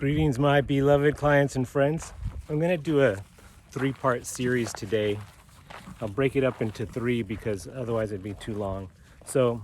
Greetings, my beloved clients and friends. I'm going to do a three-part series today. I'll break it up into three because otherwise it'd be too long. So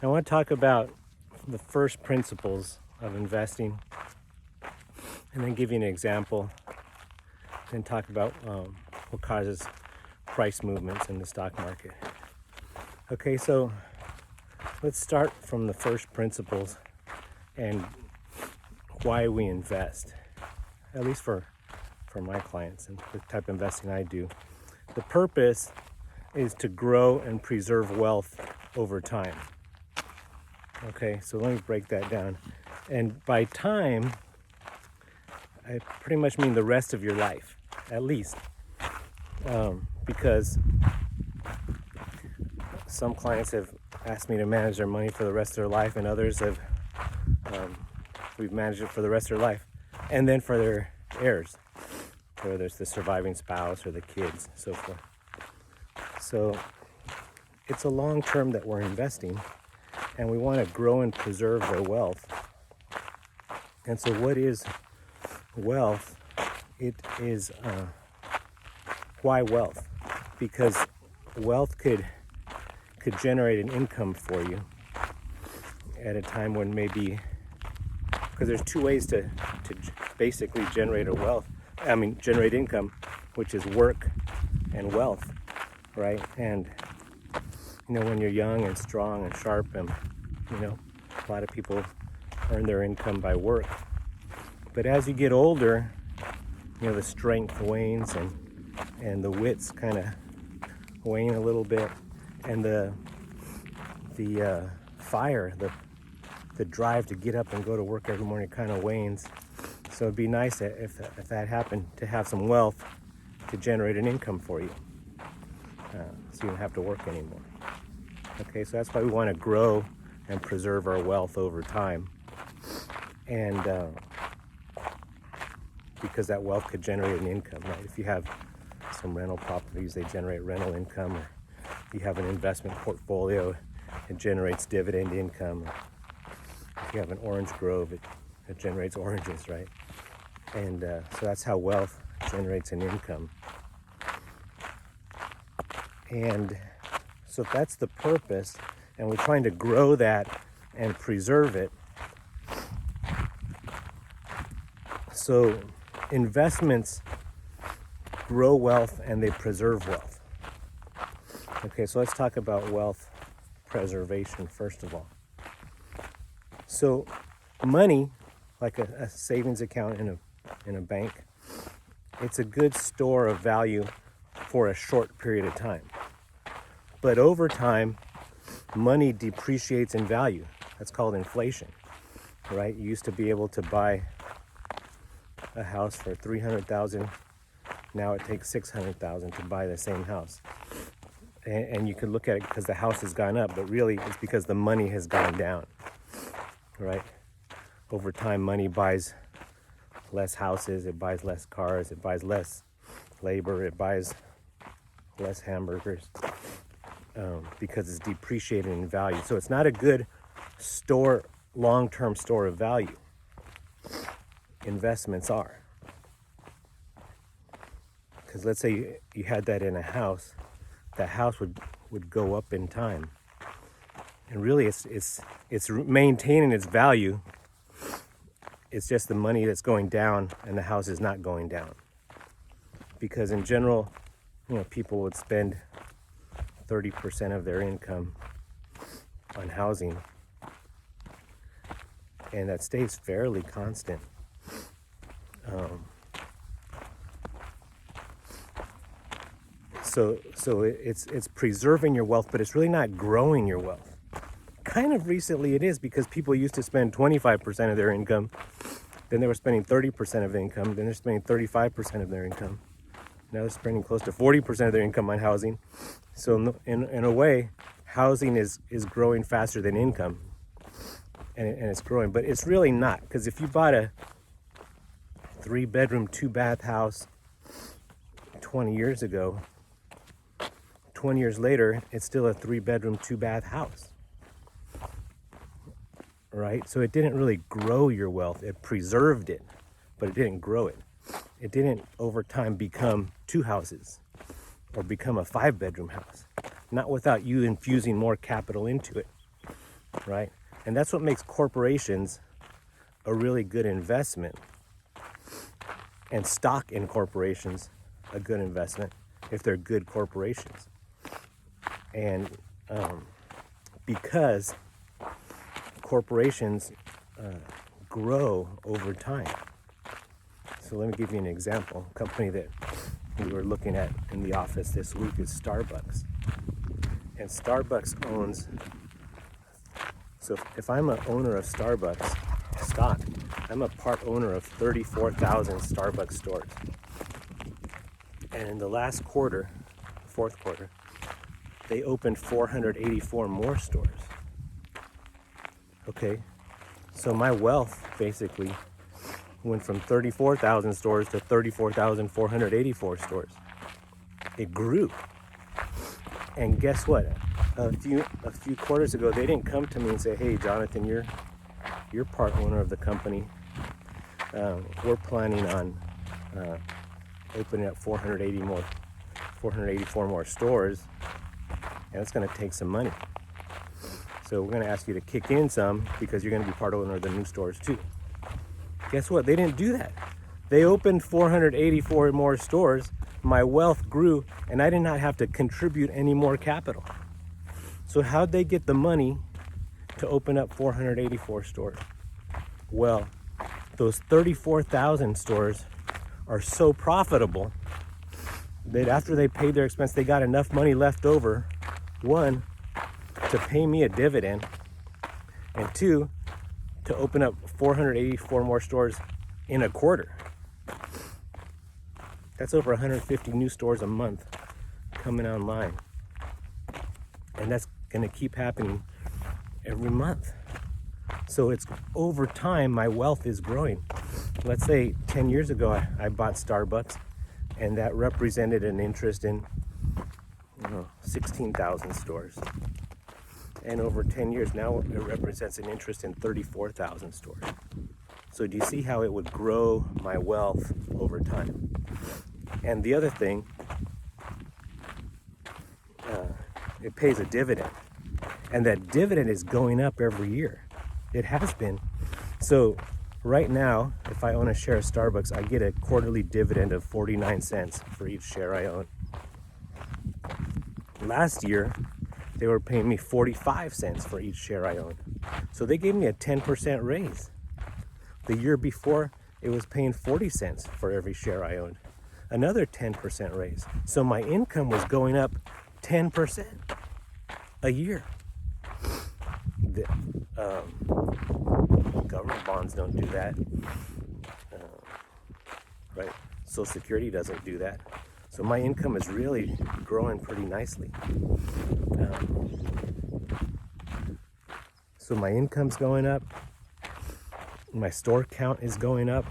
I want to talk about the first principles of investing and then give you an example, then talk about what causes price movements in the stock market. Okay, so let's start from the first principles and why we invest, at least for my clients and the type of investing I do. The purpose is to grow and preserve wealth over time. Okay, so let me break that down. And by time, I pretty much mean the rest of your life, at least. Because some clients have asked me to manage their money for the rest of their life, and others have we've managed it for the rest of their life, and then for their heirs, whether it's the surviving spouse or the kids, so forth. So it's a long term that we're investing, and we want to grow and preserve their wealth. And so what is wealth? It is why wealth? Because wealth could generate an income for you at a time when maybe, because there's two ways to basically generate income, which is work and wealth, right? And when you're young and strong and sharp, and a lot of people earn their income by work. But as you get older, the strength wanes and the wits kind of wane a little bit, and the fire, the drive to get up and go to work every morning kind of wanes. So it'd be nice if that happened, to have some wealth to generate an income for you, so you don't have to work anymore. Okay, so that's why we want to grow and preserve our wealth over time, and because that wealth could generate an income, right? If you have some rental properties, they generate rental income, or you have an investment portfolio, it generates dividend income. If you have an orange grove, it generates oranges, right? And so that's how wealth generates an income. And so that's the purpose, and we're trying to grow that and preserve it. So investments grow wealth and they preserve wealth. Okay, so let's talk about wealth preservation first of all. So money, like a savings account in a bank, it's a good store of value for a short period of time. But over time, money depreciates in value. That's called inflation, right? You used to be able to buy a house for $300,000. Now it takes $600,000 to buy the same house. And you could look at it because the house has gone up, but really it's because the money has gone down, right? Over time, money buys less houses, it buys less cars, it buys less labor, it buys less hamburgers, because it's depreciated in value. So it's not a good store, long-term store of value. Investments are. Because let's say you had that in a house, that house would go up in time. And really it's maintaining its value. It's just the money that's going down and the house is not going down. Because in general, people would spend 30% of their income on housing, and that stays fairly constant. So it's preserving your wealth, but it's really not growing your wealth. Kind of recently it is, because people used to spend 25% of their income, then they were spending 30% of their income, then they're spending 35% of their income. Now they're spending close to 40% of their income on housing. So in a way, housing is growing faster than income, and it's growing, but it's really not, because if you bought a 3-bedroom, 2-bath house 20 years ago, 20 years later, it's still a 3-bedroom, 2-bath house. right? So it didn't really grow your wealth, it preserved it. but it didn't grow it. It didn't over time become 2 houses or become a 5-bedroom house, not without you infusing more capital into it, right? And that's what makes corporations a really good investment, and stock in corporations a good investment if they're good corporations. And because corporations grow over time. So let me give you an example. A company that we were looking at in the office this week is Starbucks. And Starbucks owns, so if I'm an owner of Starbucks stock, I'm a part owner of 34,000 Starbucks stores. And in the last quarter, fourth quarter, they opened 484 more stores. Okay, so my wealth basically went from 34,000 stores to 34,484 stores. It grew. And guess what? A few quarters ago, they didn't come to me and say, "Hey, Jonathan, you're part owner of the company. We're planning on opening up 484 more stores, and it's going to take some money. So we're going to ask you to kick in some because you're going to be part owner of the new stores too." Guess what? They didn't do that. They opened 484 more stores. My wealth grew, and I did not have to contribute any more capital. So how'd they get the money to open up 484 stores? Well, those 34,000 stores are so profitable that after they paid their expense, they got enough money left over, 1, to pay me a dividend, and 2, to open up 484 more stores in a quarter. That's over 150 new stores a month coming online. And that's going to keep happening every month. So it's over time, my wealth is growing. Let's say 10 years ago, I bought Starbucks, and that represented an interest in 16,000 stores. And over 10 years now, it represents an interest in 34,000 stores. So do you see how it would grow my wealth over time? And the other thing, it pays a dividend. And that dividend is going up every year. It has been. So right now, if I own a share of Starbucks, I get a quarterly dividend of 49 cents for each share I own. Last year, they were paying me 45 cents for each share I owned. So they gave me a 10% raise. The year before, it was paying 40 cents for every share I owned. Another 10% raise. So my income was going up 10% a year. The government bonds don't do that. Right? Social Security doesn't do that. So my income is really growing pretty nicely. So my income's going up. My store count is going up.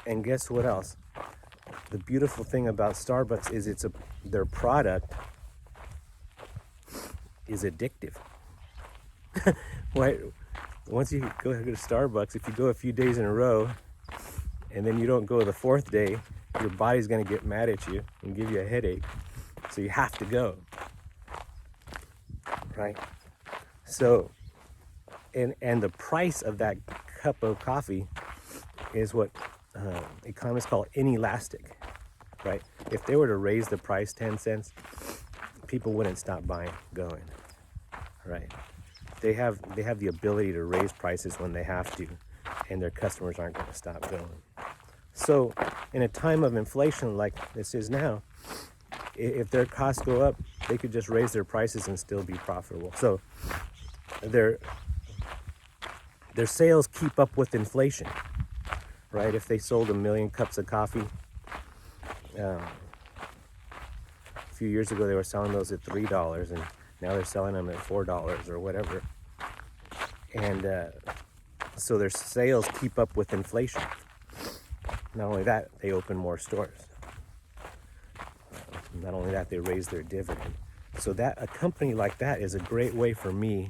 And guess what else? The beautiful thing about Starbucks is their product is addictive. Right? Once you go to Starbucks, if you go a few days in a row and then you don't go the 4th day, your body's going to get mad at you and give you a headache. So you have to go. Right? So, and the price of that cup of coffee is what economists call inelastic. Right? If they were to raise the price 10 cents, people wouldn't stop going. Right? They have the ability to raise prices when they have to, and their customers aren't going to stop going. So in a time of inflation like this is now, if their costs go up, they could just raise their prices and still be profitable. So their sales keep up with inflation, right? If they sold 1 million cups of coffee, a few years ago they were selling those at $3, and now they're selling them at $4 or whatever. And so their sales keep up with inflation. Not only that, they open more stores. Not only that, they raise their dividend. So that a company like that is a great way for me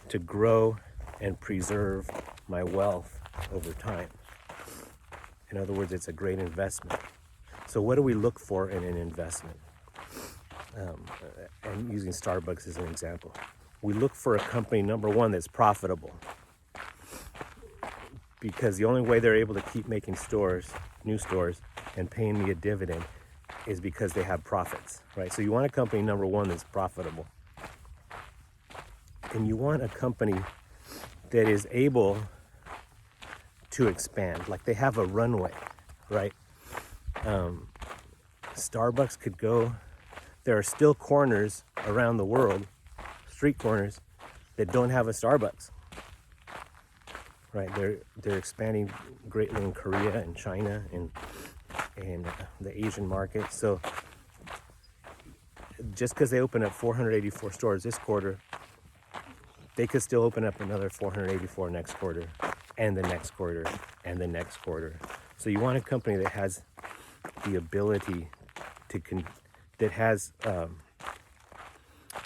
to grow and preserve my wealth over time. In other words, it's a great investment. So what do we look for in an investment? And using Starbucks as an example, we look for a company, number one, that's profitable, because the only way they're able to keep making new stores, and paying me a dividend is because they have profits, right? So you want a company, number one, that's profitable. And you want a company that is able to expand, like they have a runway, right? Starbucks could go, there are still corners around the world, street corners, that don't have a Starbucks, right? They're expanding greatly in Korea and China and the Asian market. So just because they open up 484 stores this quarter, they could still open up another 484 next quarter, and the next quarter, and the next quarter. So you want a company that has the ability to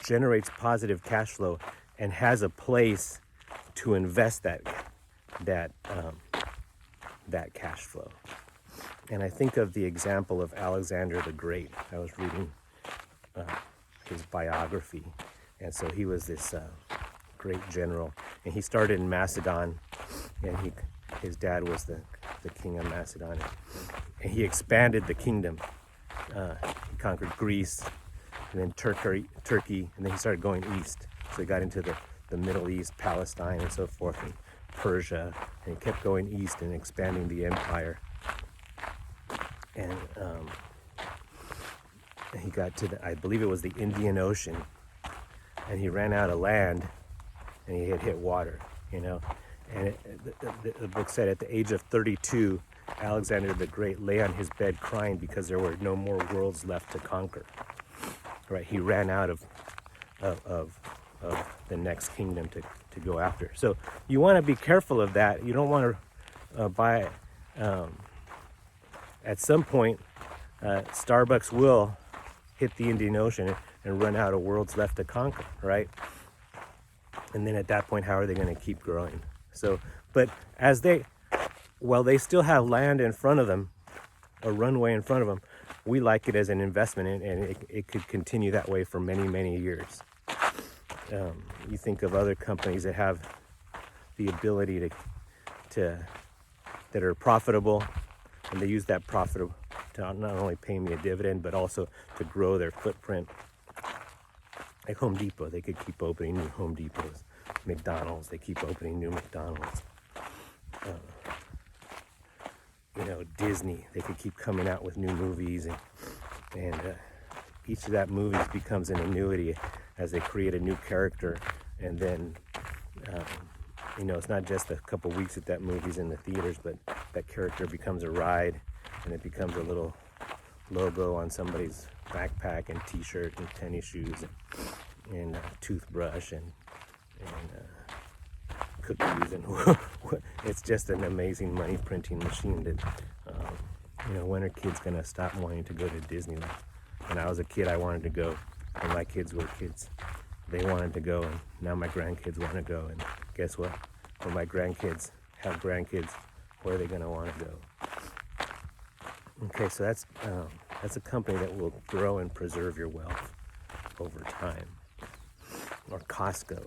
generates positive cash flow and has a place to invest that cash flow. And I think of the example of Alexander the Great. I was reading his biography, and so he was this great general, and he started in Macedon, and his dad was the king of Macedon, and he expanded the kingdom. He conquered Greece, and then Turkey, and then he started going east. So he got into the Middle East, Palestine, and so forth, and Persia, and he kept going east and expanding the empire. And he got to I believe it was the Indian Ocean, and he ran out of land, and he had hit water, And the book said at the age of 32, Alexander the Great lay on his bed crying because there were no more worlds left to conquer. Right? He ran out of the next kingdom to go after. So you want to be careful of that. You don't want to buy. At some point, Starbucks will hit the Indian Ocean and run out of worlds left to conquer, right? And then at that point, how are they going to keep growing? So, but while they still have land in front of them, a runway in front of them, we like it as an investment, and it could continue that way for many, many years. You think of other companies that have the ability that are profitable, and they use that profit to not only pay me a dividend, but also to grow their footprint. Like Home Depot, they could keep opening new Home Depots. McDonald's, they keep opening new McDonald's. Disney, they could keep coming out with new movies, and each of that movies becomes an annuity as they create a new character, and then it's not just a couple weeks that movie's in the theaters, but that character becomes a ride, and it becomes a little logo on somebody's backpack and t-shirt and tennis shoes and toothbrush and cookies, and it's just an amazing money printing machine that when are kids gonna stop wanting to go to Disneyland? When I was a kid, I wanted to go, and my kids were kids. They wanted to go, and now my grandkids want to go, and guess what? When my grandkids have grandkids, where are they gonna want to go? Okay, so that's a company that will grow and preserve your wealth over time. Or Costco,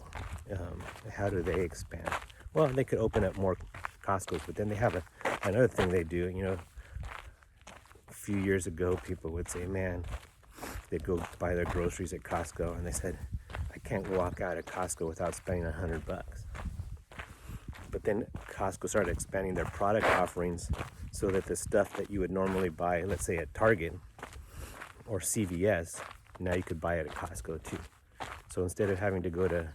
how do they expand? Well, they could open up more Costco's, but then they have another thing they do. A few years ago, people would say, man, they'd go buy their groceries at Costco, and they said, I can't walk out of Costco without spending $100. But then Costco started expanding their product offerings so that the stuff that you would normally buy, let's say at Target or CVS, now you could buy it at Costco too. So instead of having to go to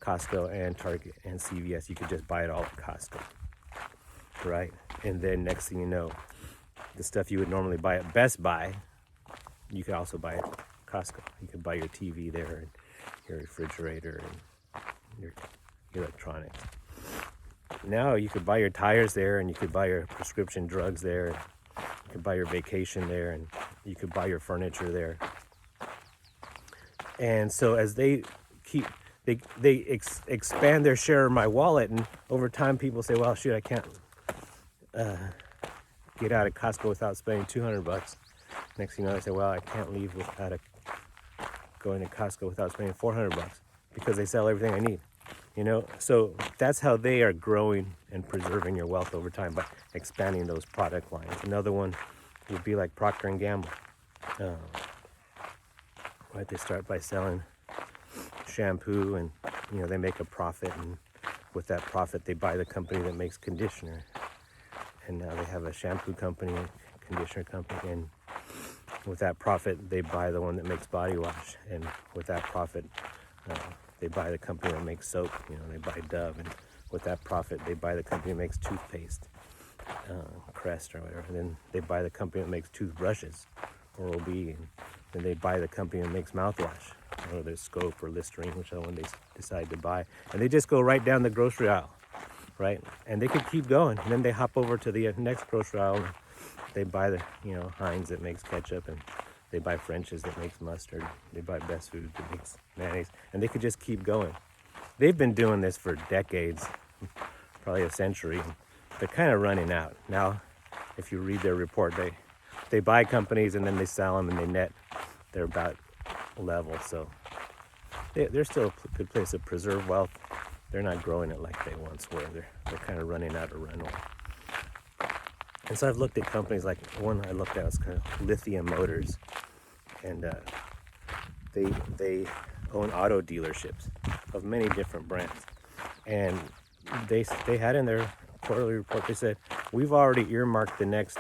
Costco and Target and CVS, you could just buy it all at Costco, right? And then next thing you know, the stuff you would normally buy at Best Buy, you could also buy at Costco. You could buy your TV there, and your refrigerator, and your electronics. Now you could buy your tires there, and you could buy your prescription drugs there, and you could buy your vacation there, and you could buy your furniture there. And so as they expand their share of my wallet, and over time people say, well, shoot, I get out of Costco without spending $200. Next thing you know, they say, well, I can't leave without going to Costco without spending $400 because they sell everything I need. So that's how they are growing and preserving your wealth over time, by expanding those product lines. Another one would be like Procter & Gamble. Right, they start by selling shampoo, and they make a profit, and with that profit they buy the company that makes conditioner, and now they have a shampoo company, conditioner company, and with that profit they buy the one that makes body wash, and with that profit they buy the company that makes soap. They buy Dove, and with that profit they buy the company that makes toothpaste, Crest or whatever. And then they buy the company that makes toothbrushes, Oral-B, and then they buy the company that makes mouthwash, whether it's Scope or Listerine, whichever one they decide to buy. And they just go right down the grocery aisle, right? And they could keep going. And then they hop over to the next grocery aisle, and they buy the Heinz that makes ketchup, and they buy French's that makes mustard. They buy Best Food that makes mayonnaise, and they could just keep going. They've been doing this for decades, probably a century. They're kind of running out now. If you read their report, they buy companies and then they sell them, and they net. They're about level, so they're still a good place to preserve wealth. They're not growing it like they once were. They're kind of running out of runway. And so I've looked at companies like one I looked at was kind of Lithium Motors, and they own auto dealerships of many different brands. And they had in their quarterly report, they said, we've already earmarked the next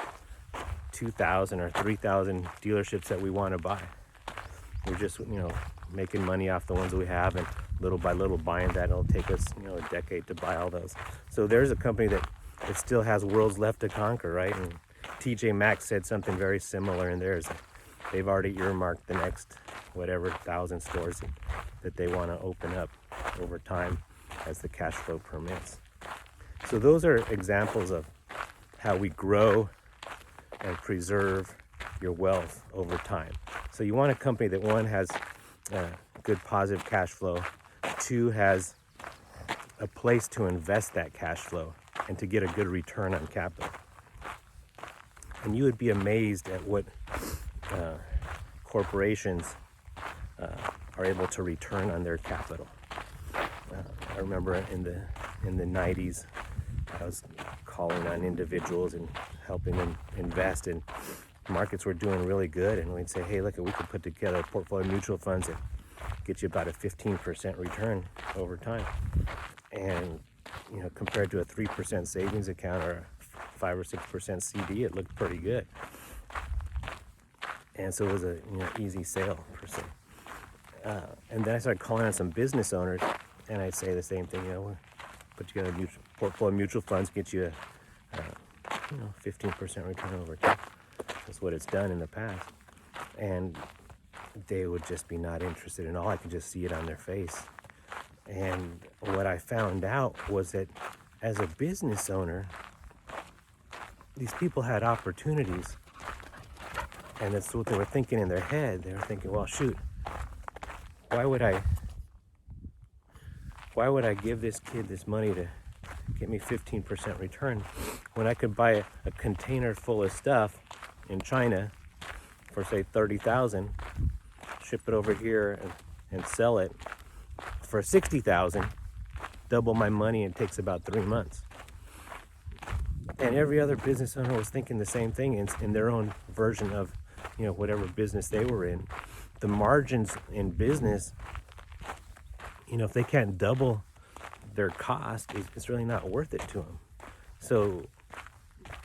2,000 or 3,000 dealerships that we want to buy. We're just making money off the ones that we have, and little by little buying that. It'll take us a decade to buy all those. So there's a company that it still has worlds left to conquer, right? And TJ Maxx said something very similar in theirs. They've already earmarked the next 1,000 stores that they want to open up over time as the cash flow permits. So those are examples of how we grow and preserve your wealth over time. So you want a company that, one, has good positive cash flow, two, has a place to invest that cash flow and to get a good return on capital. And you would be amazed at what corporations are able to return on their capital. I remember in the 90s, I was calling on individuals and helping them invest, and markets were doing really good, and we'd say, hey, look, we could put together a portfolio of mutual funds that get you about a 15% return over time. And compared to a 3% savings account or a 5 or 6% CD, it looked pretty good. And so it was a easy sale per se. And then I started calling on some business owners, and I'd say the same thing. Put together a portfolio of mutual funds, get you a 15% return over time. That's what it's done in the past. And they would just be not interested at all. I could just see it on their face. And what I found out was that as a business owner, these people had opportunities, and that's what they were thinking in their head. They were thinking, well, shoot, why would I give this kid this money to get me 15% return when I could buy a container full of stuff in China for, say, $30,000, ship it over here and sell it for $60,000, double my money, and it takes about 3 months. And every other business owner was thinking the same thing in their own version of, whatever business they were in. The margins in business, if they can't double their cost, it's really not worth it to them. So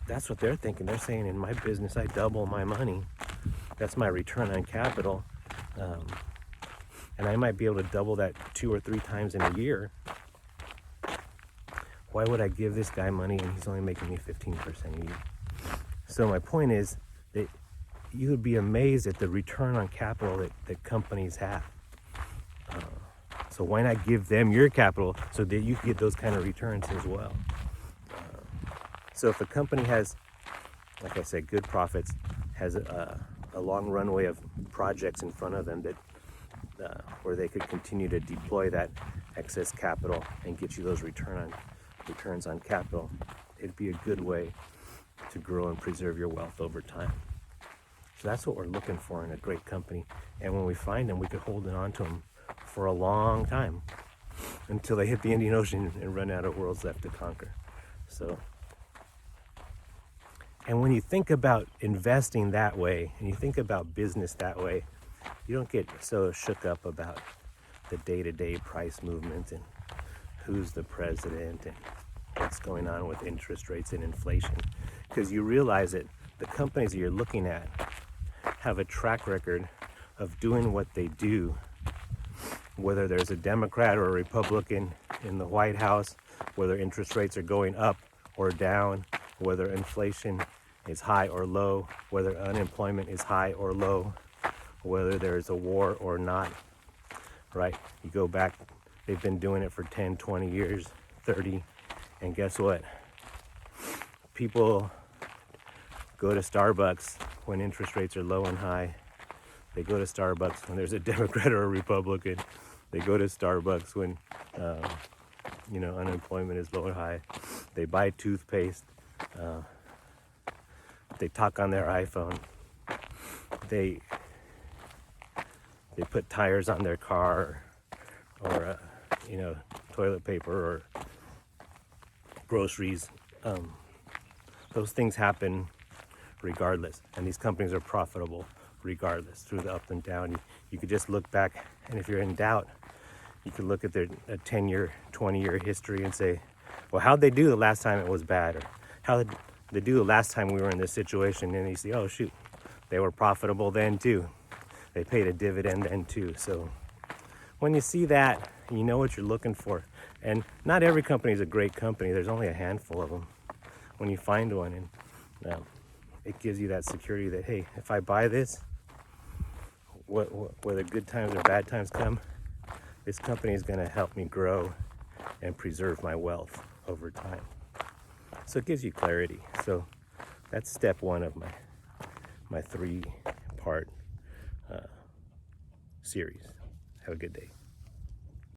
that's what they're thinking. They're saying, in my business, I double my money. That's my return on capital. And I might be able to double that 2 or 3 times in a year. Why would I give this guy money and he's only making me 15% a year? So my point is that you would be amazed at the return on capital that companies have. So why not give them your capital so that you can get those kind of returns as well? So if a company has, like I said, good profits, has a long runway of projects in front of them that where they could continue to deploy that excess capital and get you those returns on capital, it'd be a good way to grow and preserve your wealth over time. So that's what we're looking for in a great company. And when we find them, we could hold on to them for a long time until they hit the Indian Ocean and run out of worlds left to conquer. So, and when you think about investing that way, and you think about business that way, you don't get so shook up about the day-to-day price movements and who's the president and what's going on with interest rates and inflation, because you realize that the companies that you're looking at have a track record of doing what they do, whether there's a Democrat or a Republican in the White House, whether interest rates are going up or down, whether inflation is high or low, whether unemployment is high or low, whether there's a war or not, right? You go back, they've been doing it for 10, 20 years, 30, and guess what? People go to Starbucks when interest rates are low and high. They go to Starbucks when there's a Democrat or a Republican. They go to Starbucks when, unemployment is low or high. They buy toothpaste. They talk on their iPhone. They put tires on their car, or toilet paper or groceries. Those things happen regardless, and these companies are profitable regardless through the up and down. You could just look back, and if you're in doubt, you could look at their 10-year, 20-year history and say, well, how'd they do the last time it was bad? Or how did they do the last time we were in this situation? And you see, oh shoot, they were profitable then too. They paid a dividend then too. So when you see that, you know what you're looking for. And not every company is a great company. There's only a handful of them. When you find one, and it gives you that security that, hey, if I buy this, whether good times or bad times come, this company is going to help me grow and preserve my wealth over time. So it gives you clarity. So that's step one of my 3-part series. Have a good day.